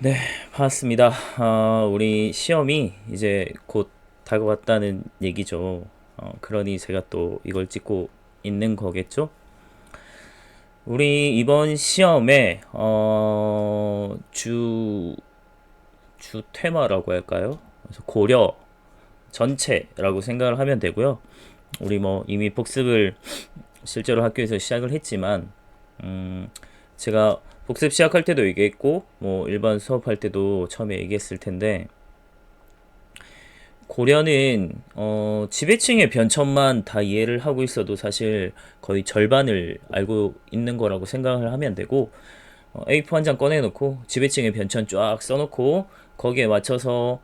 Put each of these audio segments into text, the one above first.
네, 반갑습니다. 우리 시험이 이제 곧 다가왔다는 얘기죠. 그러니 제가 또 이걸 찍고 있는 거겠죠? 우리 이번 시험에 주 테마라고 할까요? 그래서 고려 전체라고 생각을 하면 되고요. 우리 뭐 이미 복습을 실제로 학교에서 시작을 했지만 제가 복습 시작할 때도 얘기했고 뭐 일반 수업할 때도 처음에 얘기했을 텐데 고려는 지배층의 변천만 다 이해를 하고 있어도 사실 거의 절반을 알고 있는 거라고 생각을 하면 되고 A4 한 장 꺼내놓고 지배층의 변천 쫙 써놓고 거기에 맞춰서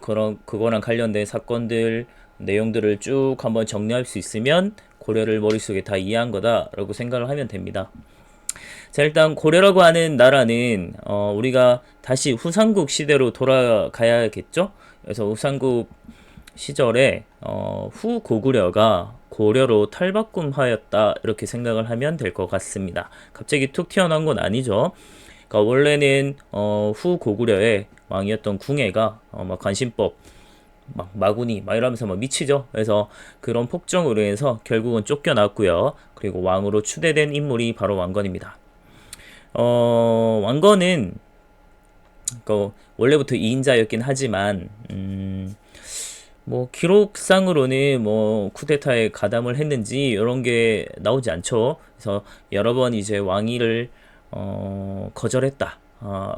그거랑 관련된 사건들 내용들을 쭉 한번 정리할 수 있으면 고려를 머릿속에 다 이해한 거다라고 생각을 하면 됩니다. 자, 일단 고려라고 하는 나라는 우리가 다시 후삼국 시대로 돌아가야겠죠? 그래서 후삼국 시절에 후고구려가 고려로 탈바꿈하였다 이렇게 생각을 하면 될 것 같습니다. 갑자기 툭 튀어나온 건 아니죠. 그러니까 원래는 후고구려의 왕이었던 궁예가 막 관신법 막 마구니 막 이러면서 막 미치죠. 그래서 그런 폭정으로 인해서 결국은 쫓겨났고요. 그리고 왕으로 추대된 인물이 바로 왕건입니다. 왕건은 그 원래부터 2인자였긴 하지만 뭐 기록상으로는 뭐 쿠데타에 가담을 했는지 이런 게 나오지 않죠. 그래서 여러 번 이제 왕위를 거절했다.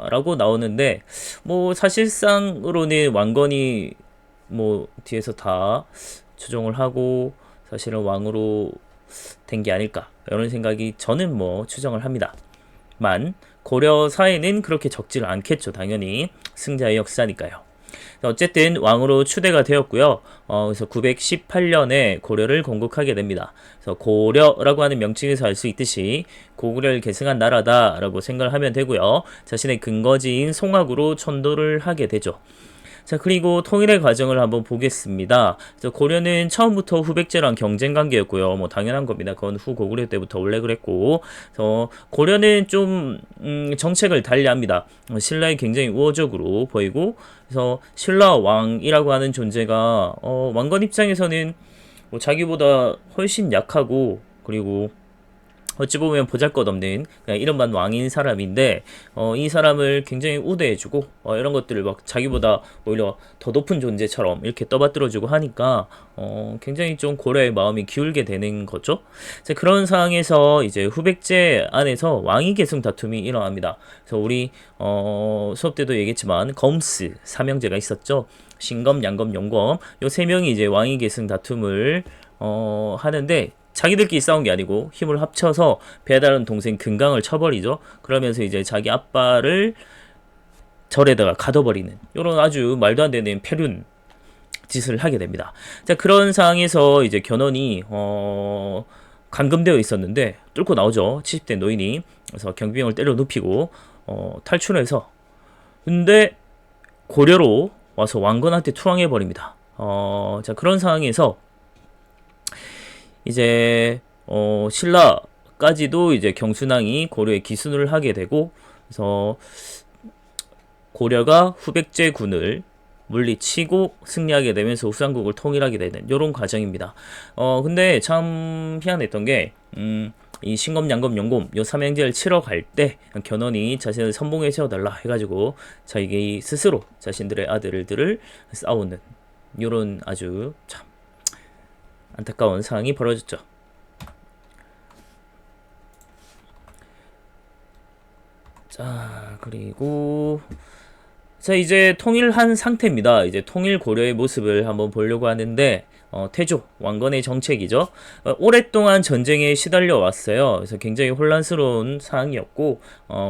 라고 나오는데 뭐 사실상으로는 왕건이 뭐 뒤에서 다 조종을 하고 사실은 왕으로 된 게 아닐까 이런 생각이 저는 뭐 추정을 합니다. 만 고려 사회는 그렇게 적지를 않겠죠. 당연히 승자의 역사니까요. 어쨌든 왕으로 추대가 되었고요. 그래서 918년에 고려를 건국하게 됩니다. 그래서 고려라고 하는 명칭에서 알 수 있듯이 고구려를 계승한 나라다라고 생각을 하면 되고요. 자신의 근거지인 송악으로 천도를 하게 되죠. 자, 그리고 통일의 과정을 한번 보겠습니다. 고려는 처음부터 후백제랑 경쟁 관계였고요. 뭐 당연한 겁니다. 그건 후고구려 때부터 원래 그랬고, 고려는 좀 정책을 달리합니다. 신라에 굉장히 우호적으로 보이고, 그래서 신라 왕이라고 하는 존재가 왕건 입장에서는 뭐 자기보다 훨씬 약하고 그리고 어찌 보면 보잘것없는 그냥 이름만 왕인 사람인데 이 사람을 굉장히 우대해주고 이런 것들을 막 자기보다 오히려 더 높은 존재처럼 이렇게 떠받들어주고 하니까 굉장히 좀 고려의 마음이 기울게 되는 거죠. 그런 상황에서 이제 후백제 안에서 왕위 계승 다툼이 일어납니다. 그래서 우리 수업 때도 얘기했지만 검스 삼형제가 있었죠. 신검, 양검, 용검 요 세 명이 이제 왕위 계승 다툼을 하는데 자기들끼리 싸운 게 아니고 힘을 합쳐서 배다른 동생 금강을 쳐버리죠. 그러면서 이제 자기 아빠를 절에다가 가둬버리는 이런 아주 말도 안 되는 패륜 짓을 하게 됩니다. 자, 그런 상황에서 이제 견훤이 감금되어 있었는데 뚫고 나오죠. 70대 노인이. 그래서 경비병을 때려 눕히고 탈출해서 근데 고려로 와서 왕건한테 투항해 버립니다. 자, 그런 상황에서 이제 신라까지도 이제 경순왕이 고려에 기순을 하게 되고 그래서 고려가 후백제군을 물리치고 승리하게 되면서 후삼국을 통일하게 되는 이런 과정입니다. 근데 참 희한했던 게 이 신검, 양검, 용검 요 삼형제를 치러 갈 때 견훤이 자신을 선봉에 세워달라 해가지고 자기 스스로 자신들의 아들들을 싸우는 이런 아주 참 안타까운 상황이 벌어졌죠. 자, 그리고 자, 이제 통일한 상태입니다. 이제 통일 고려의 모습을 한번 보려고 하는데 태조 왕건의 정책이죠. 오랫동안 전쟁에 시달려 왔어요. 그래서 굉장히 혼란스러운 상황이었고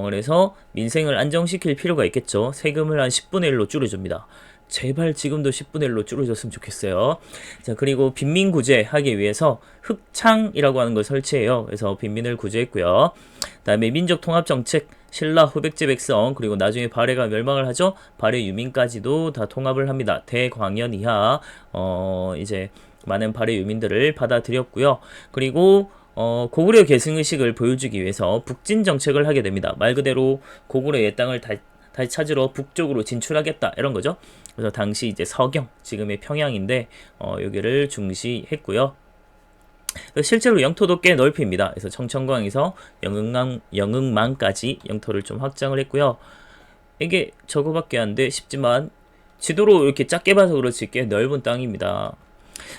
그래서 민생을 안정시킬 필요가 있겠죠. 세금을 한 10분의 1로 줄여줍니다. 제발 지금도 10분의 1로 줄여줬으면 좋겠어요. 자, 그리고 빈민 구제하기 위해서 흑창이라고 하는 걸 설치해요. 그래서 빈민을 구제했고요. 그다음에 민족 통합 정책, 신라 후백제 백성 그리고 나중에 발해가 멸망을 하죠. 발해 유민까지도 다 통합을 합니다. 대광년 이하 이제 많은 발해 유민들을 받아들였고요. 그리고 고구려 계승의식을 보여주기 위해서 북진 정책을 하게 됩니다. 말 그대로 고구려의 땅을 다시 찾으러 북쪽으로 진출하겠다 이런 거죠. 그래서 당시 이제 서경, 지금의 평양인데 여기를 중시했고요. 실제로 영토도 꽤 넓힙니다. 그래서 청천광에서 영흥망까지 영토를 좀 확장을 했고요. 이게 저거밖에 안 돼 싶지만 지도로 이렇게 작게 봐서 그렇지 꽤 넓은 땅입니다.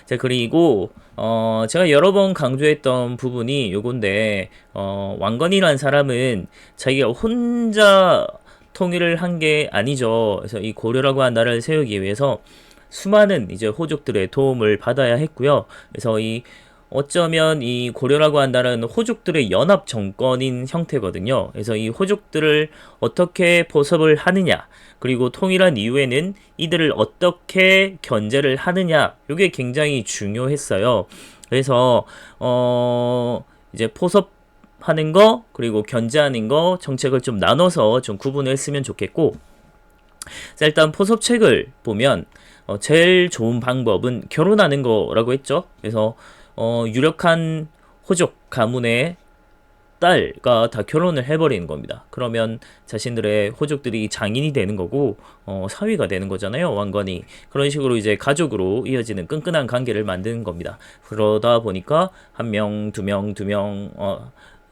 자, 그리고 제가 여러 번 강조했던 부분이 요건데 왕건이라는 사람은 자기가 혼자 통일을 한 게 아니죠. 그래서 이 고려라고 한 나라를 세우기 위해서 수많은 이제 호족들의 도움을 받아야 했고요. 그래서 이 어쩌면 이 고려라고 한 나라는 호족들의 연합 정권인 형태거든요. 그래서 이 호족들을 어떻게 포섭을 하느냐, 그리고 통일한 이후에는 이들을 어떻게 견제를 하느냐, 이게 굉장히 중요했어요. 그래서 이제 포섭하는 거, 그리고 견제하는 거 정책을 좀 나눠서 좀 구분을 했으면 좋겠고, 자, 일단 포섭책을 보면 제일 좋은 방법은 결혼하는 거라고 했죠. 그래서 유력한 호족 가문의 딸과 다 결혼을 해버리는 겁니다. 그러면 자신들의 호족들이 장인이 되는 거고 사위가 되는 거잖아요. 왕건이. 그런 식으로 이제 가족으로 이어지는 끈끈한 관계를 만드는 겁니다. 그러다 보니까 한 명, 두 명,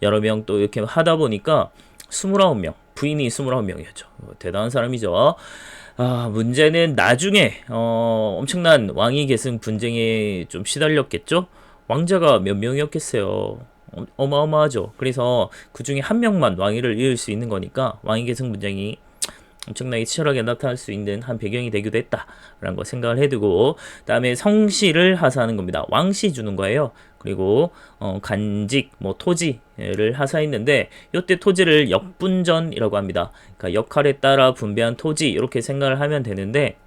여러 명 또 이렇게 하다 보니까 29명, 부인이 29명이었죠. 대단한 사람이죠. 문제는 나중에 엄청난 왕위 계승 분쟁에 좀 시달렸겠죠. 왕자가 몇 명이었겠어요. 어마어마하죠. 그래서 그 중에 한 명만 왕위를 이을 수 있는 거니까 왕위 계승 분쟁이 엄청나게 치열하게 나타날 수 있는 한 배경이 되기도 했다라는 거 생각을 해두고, 그다음에 성씨를 하사하는 겁니다. 왕씨 주는 거예요. 그리고 간직, 뭐 토지를 하사했는데 이때 토지를 역분전이라고 합니다. 그러니까 역할에 따라 분배한 토지 이렇게 생각을 하면 되는데,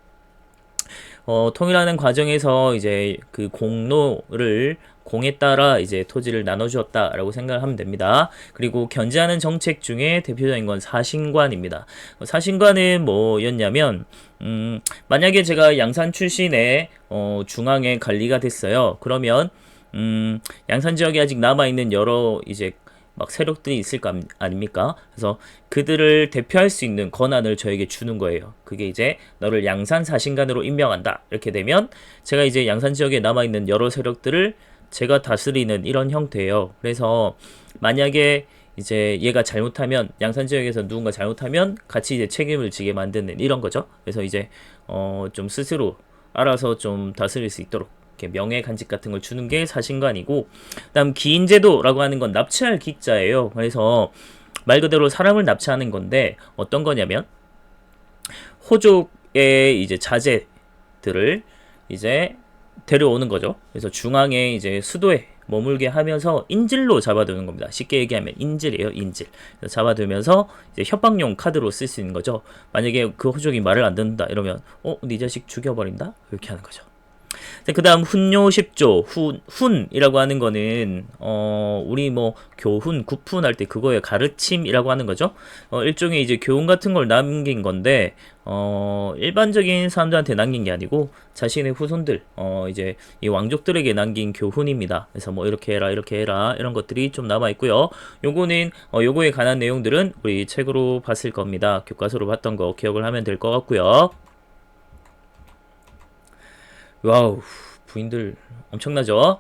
통일하는 과정에서 이제 그 공에 따라 이제 토지를 나눠주었다라고 생각을 하면 됩니다. 그리고 견제하는 정책 중에 대표적인 건 사신관입니다. 사신관은 뭐였냐면, 만약에 제가 양산 출신의 중앙에 관리가 됐어요. 그러면 양산 지역에 아직 남아있는 여러 이제 막 세력들이 있을 거 아닙니까? 그래서 그들을 대표할 수 있는 권한을 저에게 주는 거예요. 그게 이제 너를 양산 사신관으로 임명한다. 이렇게 되면 제가 이제 양산 지역에 남아있는 여러 세력들을 제가 다스리는 이런 형태예요. 그래서 만약에 이제 얘가 잘못하면, 양산 지역에서 누군가 잘못하면 같이 이제 책임을 지게 만드는 이런 거죠. 그래서 이제 좀 스스로 알아서 좀 다스릴 수 있도록 이렇게 명예 간직 같은 걸 주는 게 사신관이고, 그다음 기인제도라고 하는 건 납치할 기자예요. 그래서 말 그대로 사람을 납치하는 건데 어떤 거냐면, 호족의 이제 자제들을 이제 데려오는 거죠. 그래서 중앙에 이제 수도에 머물게 하면서 인질로 잡아두는 겁니다. 쉽게 얘기하면 인질이에요, 인질. 그래서 잡아두면서 이제 협박용 카드로 쓸 수 있는 거죠. 만약에 그 호족이 말을 안 듣는다 이러면 네 자식 죽여버린다? 이렇게 하는 거죠. 그 다음 훈요 10조 훈이라고 하는 거는 우리 뭐 교훈 구푼할 때 그거에 가르침이라고 하는 거죠. 일종의 이제 교훈 같은 걸 남긴 건데 일반적인 사람들한테 남긴 게 아니고 자신의 후손들 이제 이 왕족들에게 남긴 교훈입니다. 그래서 뭐 이렇게 해라 이렇게 해라 이런 것들이 좀 남아 있고요. 요거는 요거에 관한 내용들은 우리 책으로 봤을 겁니다. 교과서로 봤던 거 기억을 하면 될 것 같고요. 와우, 부인들 엄청나죠?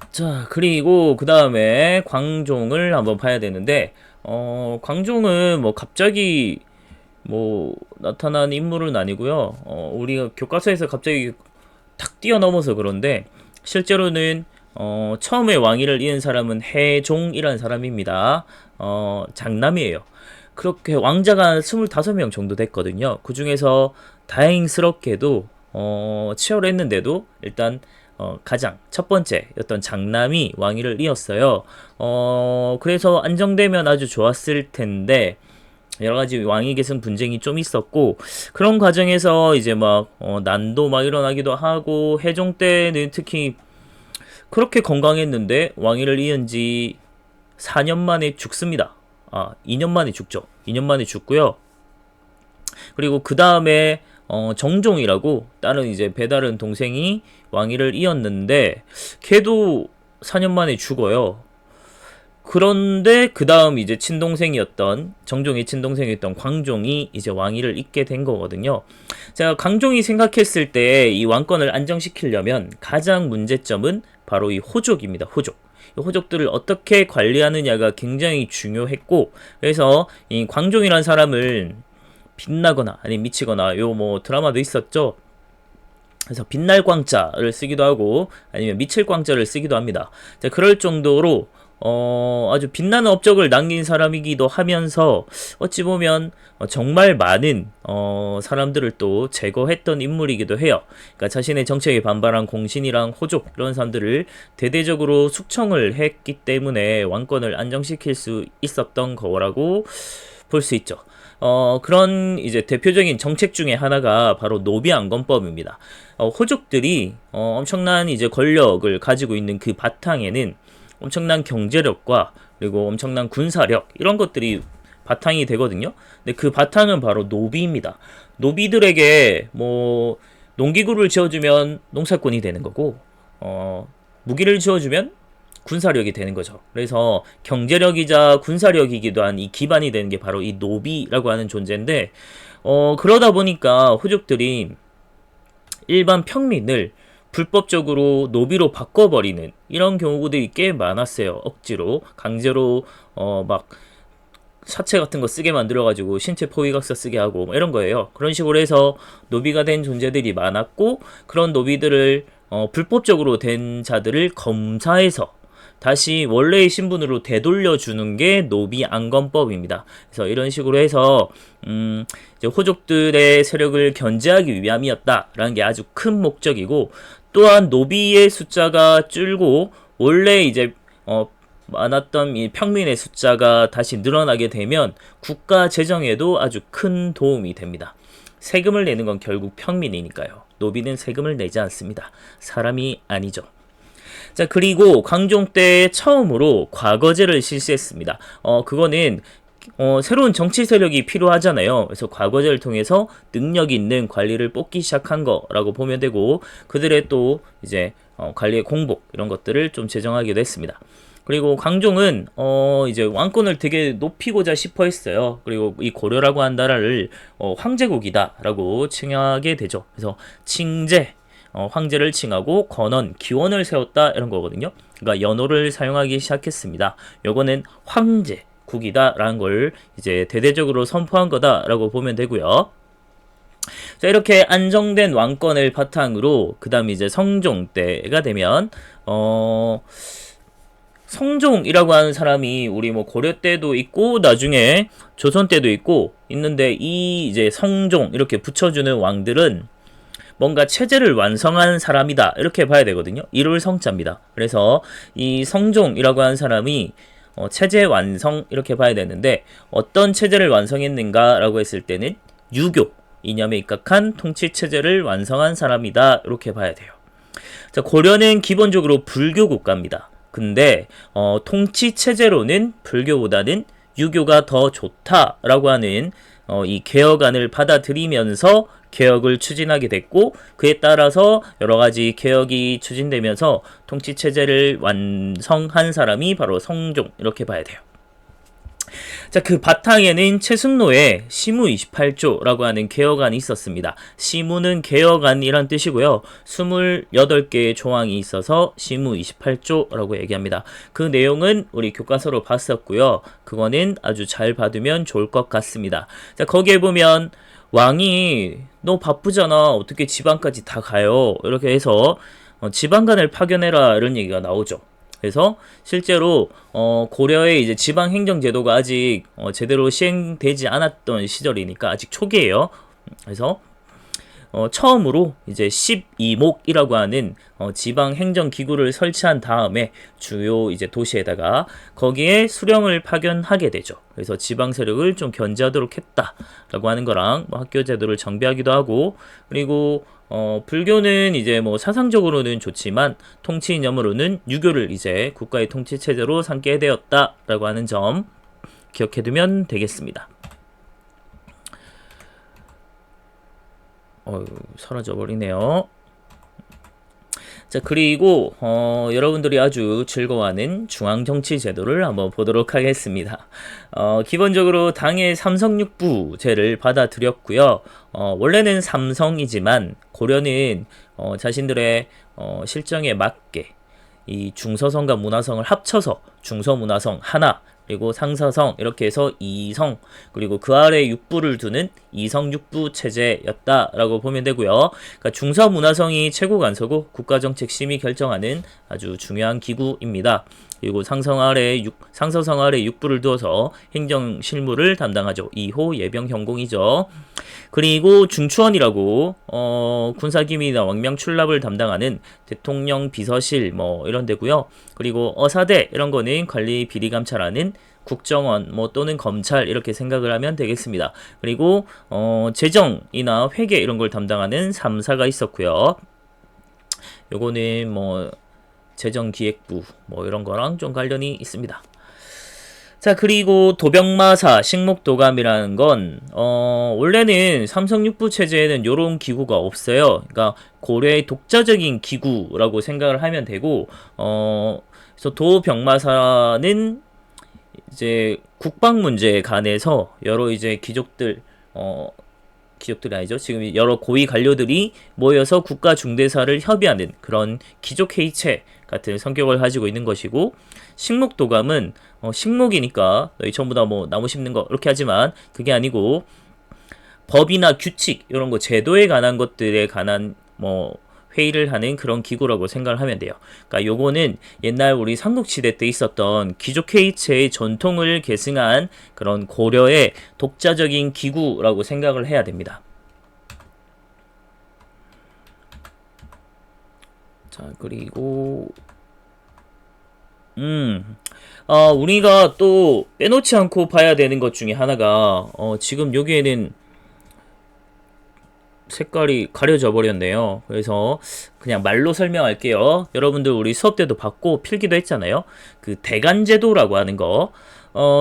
자, 그리고 그 다음에 광종을 한번 봐야 되는데, 광종은 뭐 갑자기 뭐 나타난 인물은 아니고요. 우리가 교과서에서 갑자기 탁 뛰어넘어서 그런데 실제로는 처음에 왕위를 이은 사람은 해종이라는 사람입니다. 장남이에요. 그렇게 왕자가 25명 정도 됐거든요. 그 중에서 다행스럽게도 치열했는데도 일단 가장 첫 번째였던 장남이 왕위를 이었어요. 그래서 안정되면 아주 좋았을 텐데 여러 가지 왕위 계승 분쟁이 좀 있었고, 그런 과정에서 이제 막 난도 막 일어나기도 하고, 해종 때는 특히 그렇게 건강했는데 왕위를 이은 지 4년 만에 죽습니다. 2년 만에 죽죠. 2년 만에 죽고요. 그리고 그 다음에 정종이라고 다른 이제 배다른 동생이 왕위를 이었는데 걔도 4년 만에 죽어요. 그런데 그 다음 이제 친동생이었던 정종의 친동생이었던 광종이 이제 왕위를 잇게 된 거거든요. 제가 광종이 생각했을 때 이 왕권을 안정시키려면 가장 문제점은 바로 이 호족입니다. 호족. 이 호족들을 어떻게 관리하느냐가 굉장히 중요했고, 그래서 이 광종이란 사람을 빛나거나 아니 미치거나 요 뭐 드라마도 있었죠. 그래서 빛날 광자를 쓰기도 하고 아니면 미칠 광자를 쓰기도 합니다. 자, 그럴 정도로 아주 빛나는 업적을 남긴 사람이기도 하면서 어찌 보면 정말 많은 사람들을 또 제거했던 인물이기도 해요. 그러니까 자신의 정책에 반발한 공신이랑 호족 이런 사람들을 대대적으로 숙청을 했기 때문에 왕권을 안정시킬 수 있었던 거라고 볼 수 있죠. 그런 이제 대표적인 정책 중에 하나가 바로 노비안건법입니다. 호족들이 엄청난 이제 권력을 가지고 있는 그 바탕에는 엄청난 경제력과 그리고 엄청난 군사력 이런 것들이 바탕이 되거든요. 근데 그 바탕은 바로 노비입니다. 노비들에게 뭐 농기구를 지어주면 농사꾼이 되는 거고, 무기를 지어주면 군사력이 되는 거죠. 그래서 경제력이자 군사력이기도 한 이 기반이 되는 게 바로 이 노비라고 하는 존재인데, 그러다 보니까 호족들이 일반 평민을 불법적으로 노비로 바꿔버리는 이런 경우들이 꽤 많았어요. 억지로 강제로 막 사체 같은 거 쓰게 만들어가지고 신체 포위각서 쓰게 하고 뭐 이런 거예요. 그런 식으로 해서 노비가 된 존재들이 많았고, 그런 노비들을 불법적으로 된 자들을 검사해서 다시 원래의 신분으로 되돌려주는 게 노비안건법입니다. 그래서 이런 식으로 해서 이제 호족들의 세력을 견제하기 위함이었다라는 게 아주 큰 목적이고, 또한 노비의 숫자가 줄고 원래 이제 많았던 이 평민의 숫자가 다시 늘어나게 되면 국가 재정에도 아주 큰 도움이 됩니다. 세금을 내는 건 결국 평민이니까요. 노비는 세금을 내지 않습니다. 사람이 아니죠. 자, 그리고 광종 때 처음으로 과거제를 실시했습니다. 그거는 새로운 정치 세력이 필요하잖아요. 그래서 과거제를 통해서 능력 있는 관리를 뽑기 시작한 거라고 보면 되고, 그들의 또 이제 관리의 공복 이런 것들을 좀 제정하기도 했습니다. 그리고 광종은 이제 왕권을 되게 높이고자 싶어 했어요. 그리고 이 고려라고 한 나라를 황제국이다라고 칭하게 되죠. 그래서 칭제, 황제를 칭하고 권원, 기원을 세웠다 이런 거거든요. 그러니까 연호를 사용하기 시작했습니다. 요거는 황제국이다라는 걸 이제 대대적으로 선포한 거다라고 보면 되고요. 자, 이렇게 안정된 왕권을 바탕으로 그 다음 이제 성종 때가 되면 성종이라고 하는 사람이 우리 뭐 고려 때도 있고 나중에 조선 때도 있고 있는데, 이 이제 성종 이렇게 붙여주는 왕들은 뭔가 체제를 완성한 사람이다 이렇게 봐야 되거든요. 이룰 성자입니다. 그래서 이 성종이라고 하는 사람이 체제 완성 이렇게 봐야 되는데, 어떤 체제를 완성했는가 라고 했을 때는 유교 이념에 입각한 통치 체제를 완성한 사람이다 이렇게 봐야 돼요. 자, 고려는 기본적으로 불교 국가입니다. 근데 통치 체제로는 불교보다는 유교가 더 좋다라고 하는 이 개혁안을 받아들이면서 개혁을 추진하게 됐고, 그에 따라서 여러 가지 개혁이 추진되면서 통치 체제를 완성한 사람이 바로 성종 이렇게 봐야 돼요. 자, 그 바탕에는 최승로의 시무 28조라고 하는 개혁안이 있었습니다. 시무는 개혁안이란 뜻이고요. 28개의 조항이 있어서 시무 28조라고 얘기합니다. 그 내용은 우리 교과서로 봤었고요. 그거는 아주 잘 받으면 좋을 것 같습니다. 자, 거기에 보면 왕이 너 바쁘잖아. 어떻게 지방까지 다 가요? 이렇게 해서 지방간을 파견해라 이런 얘기가 나오죠. 그래서 실제로 고려의 이제 지방 행정 제도가 아직 제대로 시행되지 않았던 시절이니까 아직 초기예요. 그래서 처음으로 이제 12목이라고 하는 지방 행정 기구를 설치한 다음에 주요 이제 도시에다가 거기에 수령을 파견하게 되죠. 그래서 지방 세력을 좀 견제하도록 했다라고 하는 거랑 뭐 학교 제도를 정비하기도 하고, 그리고 불교는 이제 뭐 사상적으로는 좋지만 통치 이념으로는 유교를 이제 국가의 통치 체제로 삼게 되었다라고 하는 점 기억해두면 되겠습니다. 사라져 버리네요. 자, 그리고 여러분들이 아주 즐거워하는 중앙정치제도를 한번 보도록 하겠습니다. 기본적으로 당의 삼성육부제를 받아들였고요. 원래는 삼성이지만 고려는 자신들의 실정에 맞게 이 중서성과 문화성을 합쳐서 중서문화성 하나, 그리고 상서성 이렇게 해서 이성, 그리고 그 아래 육부를 두는 이성육부 체제였다라고 보면 되고요. 그러니까 중서문화성이 최고 간서고 국가정책 심의 결정하는 아주 중요한 기구입니다. 그리고 상서성 아래 육부를 두어서 행정 실무를 담당하죠. 2호 예병현공이죠. 그리고 중추원이라고 군사기밀이나 왕명 출납을 담당하는 대통령 비서실 뭐 이런 데고요. 그리고 어사대 이런 거는 관리 비리 감찰하는 국정원 뭐 또는 검찰 이렇게 생각을 하면 되겠습니다. 그리고 재정이나 회계 이런 걸 담당하는 3사가 있었고요. 요거는 뭐 재정기획부 뭐 이런 거랑 좀 관련이 있습니다. 자, 그리고 도병마사, 식목도감이라는 건 원래는 삼성육부 체제에는 요런 기구가 없어요. 그러니까 고려의 독자적인 기구라고 생각을 하면 되고 그래서 도병마사는 이제 국방 문제에 관해서 여러 이제 귀족들이 아니죠. 지금 여러 고위 관료들이 모여서 국가 중대사를 협의하는 그런 귀족 회의체 같은 성격을 가지고 있는 것이고, 식목도감은 식목이니까 너희 전부 다 뭐 나무 심는 거 이렇게 하지만 그게 아니고 법이나 규칙 이런 거 제도에 관한 것들에 관한 뭐 회의를 하는 그런 기구라고 생각을 하면 돼요. 그러니까 요거는 옛날 우리 삼국시대 때 있었던 귀족회의체의 전통을 계승한 그런 고려의 독자적인 기구라고 생각을 해야 됩니다. 자, 그리고 우리가 또 빼놓지 않고 봐야 되는 것 중에 하나가 지금 여기에는 색깔이 가려져 버렸네요. 그래서 그냥 말로 설명할게요. 여러분들 우리 수업 때도 봤고 필기도 했잖아요. 그 대간제도라고 하는 거,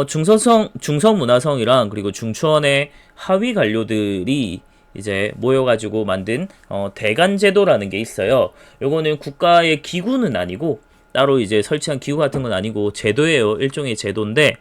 중서문화성이랑 그리고 중추원의 하위 관료들이 이제 모여가지고 만든 대간제도라는 게 있어요. 요거는 국가의 기구는 아니고 따로 이제 설치한 기구 같은 건 아니고 제도예요. 일종의 제도인데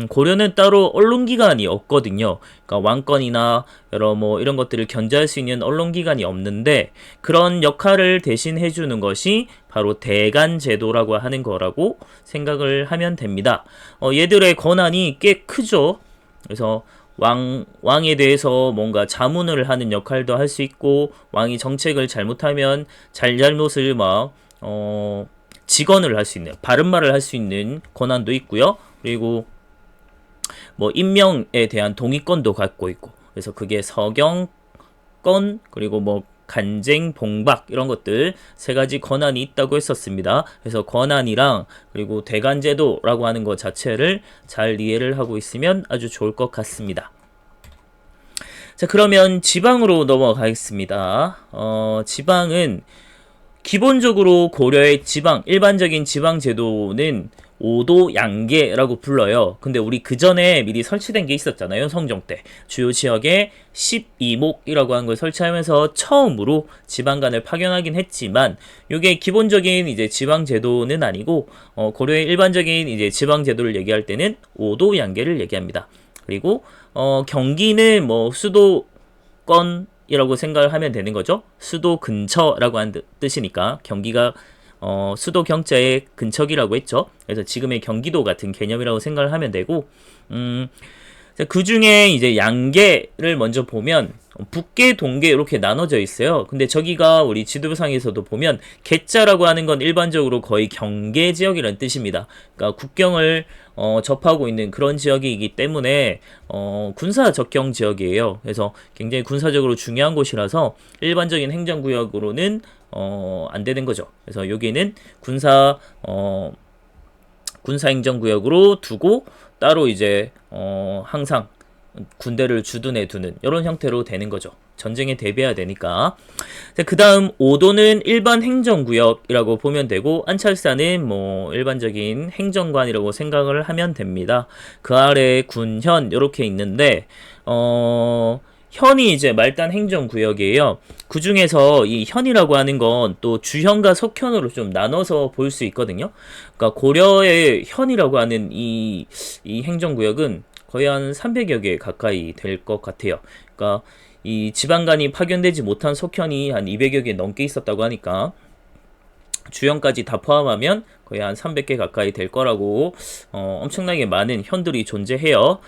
고려는 따로 언론기관이 없거든요. 그러니까 왕권이나 여러 뭐 이런 것들을 견제할 수 있는 언론기관이 없는데 그런 역할을 대신 해주는 것이 바로 대간제도라고 하는 거라고 생각을 하면 됩니다. 얘들의 권한이 꽤 크죠. 그래서 왕에 대해서 뭔가 자문을 하는 역할도 할 수 있고, 왕이 정책을 잘못하면 잘못을 직언을 할 수 있는, 바른 말을 할 수 있는 권한도 있고요. 그리고 뭐 임명에 대한 동의권도 갖고 있고, 그래서 그게 서경권, 그리고 뭐 간쟁, 봉박 이런 것들 세 가지 권한이 있다고 했었습니다. 그래서 권한이랑 그리고 대간제도라고 하는 것 자체를 잘 이해를 하고 있으면 아주 좋을 것 같습니다. 자, 그러면 지방으로 넘어가겠습니다. 지방은 기본적으로 고려의 일반적인 지방 제도는 5도 양계라고 불러요. 근데 우리 그 전에 미리 설치된 게 있었잖아요. 성종 때. 주요 지역에 12목이라고 하는 걸 설치하면서 처음으로 지방간을 파견하긴 했지만, 이게 기본적인 이제 지방 제도는 아니고, 고려의 일반적인 이제 지방 제도를 얘기할 때는 5도 양계를 얘기합니다. 그리고, 경기는 뭐 수도권 이라고 생각을 하면 되는 거죠. 수도 근처라고 하는 뜻이니까 경기가 수도 경자의 근처기라고 했죠. 그래서 지금의 경기도 같은 개념이라고 생각을 하면 되고, 그 중에 이제 양계를 먼저 보면 북계, 동계 이렇게 나눠져 있어요. 근데 저기가 우리 지도상에서도 보면 계자라고 하는 건 일반적으로 거의 경계 지역이라는 뜻입니다. 그러니까 국경을 접하고 있는 그런 지역이기 때문에 군사 접경 지역이에요. 그래서 굉장히 군사적으로 중요한 곳이라서 일반적인 행정구역으로는 안 되는 거죠. 그래서 여기는 군사 행정구역으로 두고 따로 이제 항상 군대를 주둔해 두는 이런 형태로 되는 거죠. 전쟁에 대비해야 되니까. 그 다음 5도는 일반 행정구역이라고 보면 되고, 안찰사는 뭐 일반적인 행정관이라고 생각을 하면 됩니다. 그 아래 군현 이렇게 있는데 현이 이제 말단 행정구역이에요. 그 중에서 이 현이라고 하는 건 또 주현과 속현으로 좀 나눠서 볼 수 있거든요. 그러니까 고려의 현이라고 하는 이 행정구역은 거의 한 300여 개 가까이 될 것 같아요. 그러니까 이 지방간이 파견되지 못한 속현이 한 200여 개 넘게 있었다고 하니까 주현까지 다 포함하면 거의 한 300개 가까이 될 거라고 엄청나게 많은 현들이 존재해요.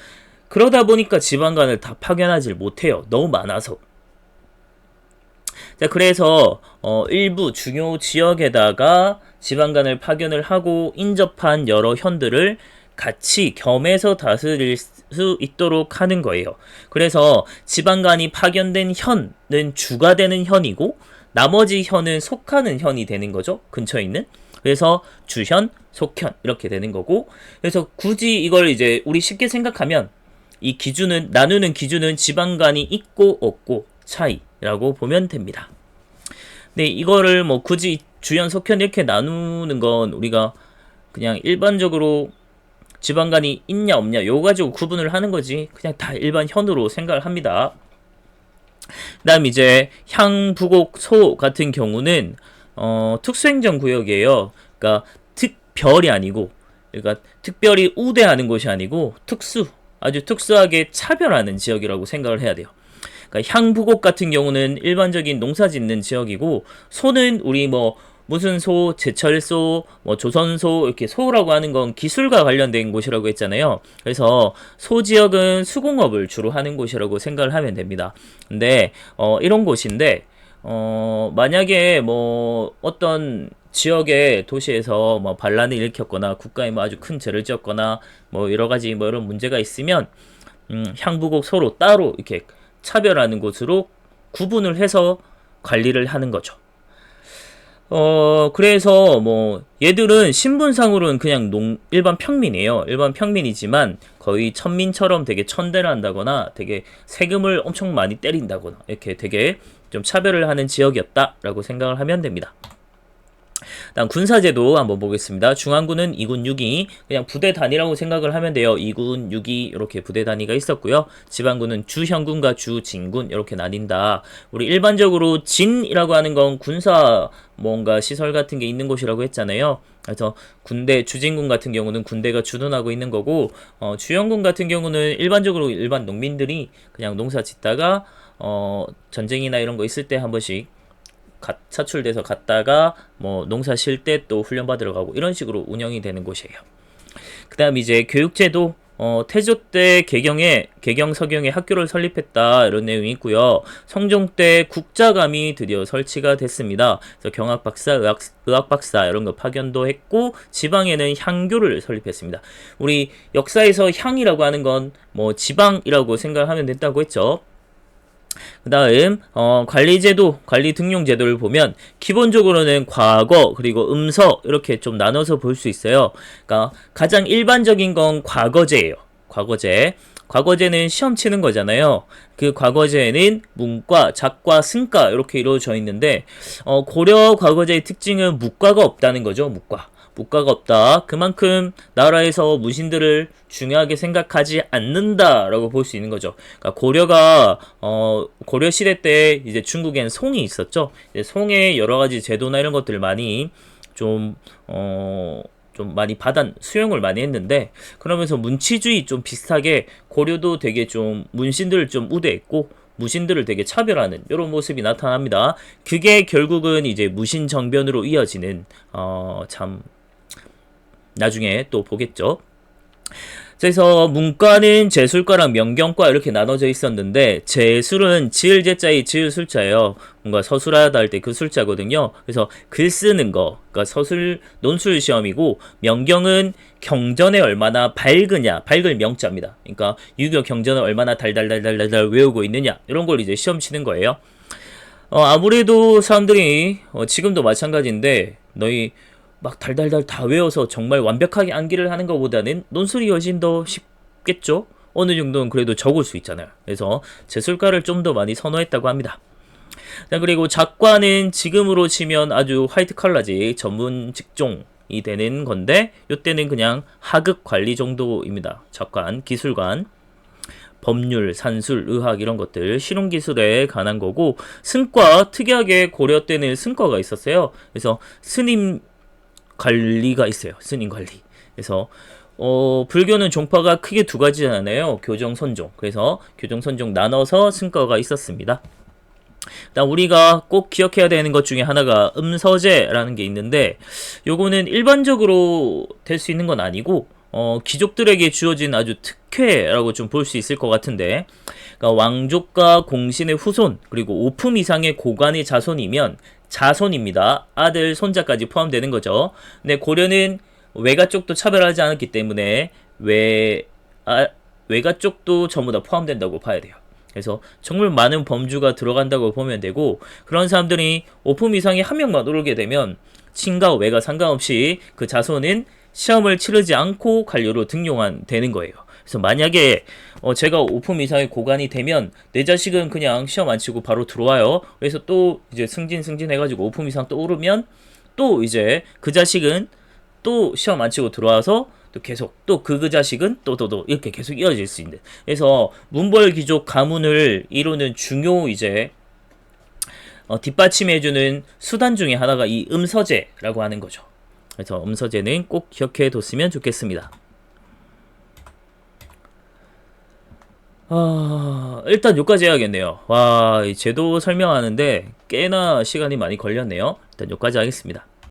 그러다 보니까 지방간을 다 파견하지 못해요. 너무 많아서. 자, 그래서 일부 중요 지역에다가 지방간을 파견을 하고 인접한 여러 현들을 같이 겸해서 다스릴 수 있도록 하는 거예요. 그래서 지방간이 파견된 현은 주가 되는 현이고 나머지 현은 속하는 현이 되는 거죠. 근처에 있는. 그래서 주현, 속현 이렇게 되는 거고, 그래서 굳이 이걸 이제 우리 쉽게 생각하면 이 기준은, 나누는 기준은 지방간이 있고 없고 차이라고 보면 됩니다. 근데 이거를 뭐 굳이 주현, 속현 이렇게 나누는 건 우리가 그냥 일반적으로 지방간이 있냐 없냐 요거 가지고 구분을 하는 거지, 그냥 다 일반 현으로 생각을 합니다. 그 다음 이제 향, 부곡, 소 같은 경우는 특수행정구역이에요. 그러니까 특별이 아니고, 그러니까 특별히 우대하는 곳이 아니고 아주 특수하게 차별하는 지역이라고 생각을 해야 돼요. 그러니까 향, 부곡 같은 경우는 일반적인 농사 짓는 지역이고, 소는 우리 뭐 무슨 소, 제철소, 뭐 조선소 이렇게 소라고 하는 건 기술과 관련된 곳이라고 했잖아요. 그래서 소 지역은 수공업을 주로 하는 곳이라고 생각을 하면 됩니다. 근데 이런 곳인데 만약에 뭐 어떤 지역의 도시에서 뭐 반란을 일으켰거나 국가에 뭐 아주 큰 죄를 지었거나 뭐 여러 가지 뭐 이런 문제가 있으면 향부곡 소로 따로 이렇게 차별하는 곳으로 구분을 해서 관리를 하는 거죠. 그래서 뭐 얘들은 신분상으로는 그냥 일반 평민이에요. 일반 평민이지만 거의 천민처럼 되게 천대를 한다거나 되게 세금을 엄청 많이 때린다거나 이렇게 되게 좀 차별을 하는 지역이었다라고 생각을 하면 됩니다. 다음 군사제도 한번 보겠습니다. 중앙군은 2군 6위, 그냥 부대 단위라고 생각을 하면 돼요. 2군 6위 이렇게 부대 단위가 있었고요. 지방군은 주현군과 주진군 이렇게 나뉜다. 우리 일반적으로 진이라고 하는 건 군사 뭔가 시설 같은 게 있는 곳이라고 했잖아요. 그래서 군대, 주진군 같은 경우는 군대가 주둔하고 있는 거고, 주현군 같은 경우는 일반적으로 일반 농민들이 그냥 농사 짓다가 전쟁이나 이런 거 있을 때 한 번씩 차출돼서 갔다가 뭐 농사 쉴 때 또 훈련 받으러 가고 이런 식으로 운영이 되는 곳이에요. 그 다음 이제 교육제도, 태조 때 개경 서경에 학교를 설립했다 이런 내용이 있고요. 성종 때 국자감이 드디어 설치가 됐습니다. 그래서 경학박사, 의학박사 이런 거 파견도 했고, 지방에는 향교를 설립했습니다. 우리 역사에서 향이라고 하는 건 뭐 지방이라고 생각하면 된다고 했죠. 그 다음 관리제도, 관리등용제도를 보면 기본적으로는 과거 그리고 음서 이렇게 좀 나눠서 볼 수 있어요. 그러니까 가장 일반적인 건 과거제예요. 과거제는 시험 치는 거잖아요. 그 과거제에는 문과, 작과, 승과 이렇게 이루어져 있는데 고려 과거제의 특징은 묵과가 없다는 거죠. 묵과가 없다. 그만큼 나라에서 무신들을 중요하게 생각하지 않는다라고 볼 수 있는 거죠. 그러니까 고려가 고려 시대 때 이제 중국엔 송이 있었죠. 이제 송의 여러 가지 제도나 이런 것들을 많이 좀 많이 수용을 많이 했는데, 그러면서 문치주의 좀 비슷하게 고려도 되게 좀 문신들을 좀 우대했고 무신들을 되게 차별하는 이런 모습이 나타납니다. 그게 결국은 이제 무신 정변으로 이어지는 참 나중에 또 보겠죠. 그래서 문과는 제술과랑 명경과 이렇게 나눠져 있었는데, 제술은 지을 제자의 지을 술자예요. 뭔가 서술하다 할 때 그 술자거든요. 그래서 글 쓰는 거, 그러니까 서술 논술 시험이고, 명경은 경전에 얼마나 밝으냐, 밝을 명자입니다. 그러니까 유교 경전을 얼마나 달달달달달 외우고 있느냐 이런 걸 이제 시험 치는 거예요. 아무래도 사람들이 지금도 마찬가지인데 너희 막 달달달 다 외워서 정말 완벽하게 암기를 하는 것보다는 논술이 훨씬 더 쉽겠죠? 어느 정도는 그래도 적을 수 있잖아요. 그래서 제술가를 좀 더 많이 선호했다고 합니다. 자, 그리고 작과는 지금으로 치면 아주 화이트 칼라지 전문 직종이 되는 건데, 이때는 그냥 하급 관리 정도입니다. 작관, 기술관. 법률, 산술, 의학 이런 것들 실용기술에 관한 거고 승과 특이하게 고려 때는 승과가 있었어요. 그래서 스님 관리가 있어요. 스님 관리. 그래서 불교는 종파가 크게 두 가지잖아요. 교정, 선종. 그래서 교정, 선종 나눠서 승과가 있었습니다. 일단 우리가 꼭 기억해야 되는 것 중에 하나가 음서제라는 게 있는데 요거는 일반적으로 될 수 있는 건 아니고 귀족들에게 주어진 아주 특혜라고 좀 볼 수 있을 것 같은데 그러니까 왕족과 공신의 후손 그리고 5품 이상의 고관의 자손이면 자손입니다. 아들, 손자까지 포함되는 거죠. 근데 고려는 외가 쪽도 차별하지 않았기 때문에 외가 쪽도 전부 다 포함된다고 봐야 돼요. 그래서 정말 많은 범주가 들어간다고 보면 되고 그런 사람들이 5품 이상의 한 명만 오르게 되면 친가 외가 상관없이 그 자손은 시험을 치르지 않고 관료로 되는 거예요. 그래서 만약에 제가 5품 이상의 고관이 되면 내 자식은 그냥 시험 안 치고 바로 들어와요. 그래서 또 이제 승진 해가지고 5품 이상 또 오르면 또 이제 그 자식은 또 시험 안 치고 들어와서 또 계속 또 그 자식은 또 이렇게 계속 이어질 수 있는. 그래서 문벌 귀족 가문을 이루는 중요 이제 뒷받침해주는 수단 중에 하나가 이 음서제라고 하는 거죠. 그래서 음서제는 꼭 기억해 뒀으면 좋겠습니다. 일단 여기까지 해야겠네요. 와, 이 제도 설명하는데 꽤나 시간이 많이 걸렸네요. 일단 여기까지 하겠습니다.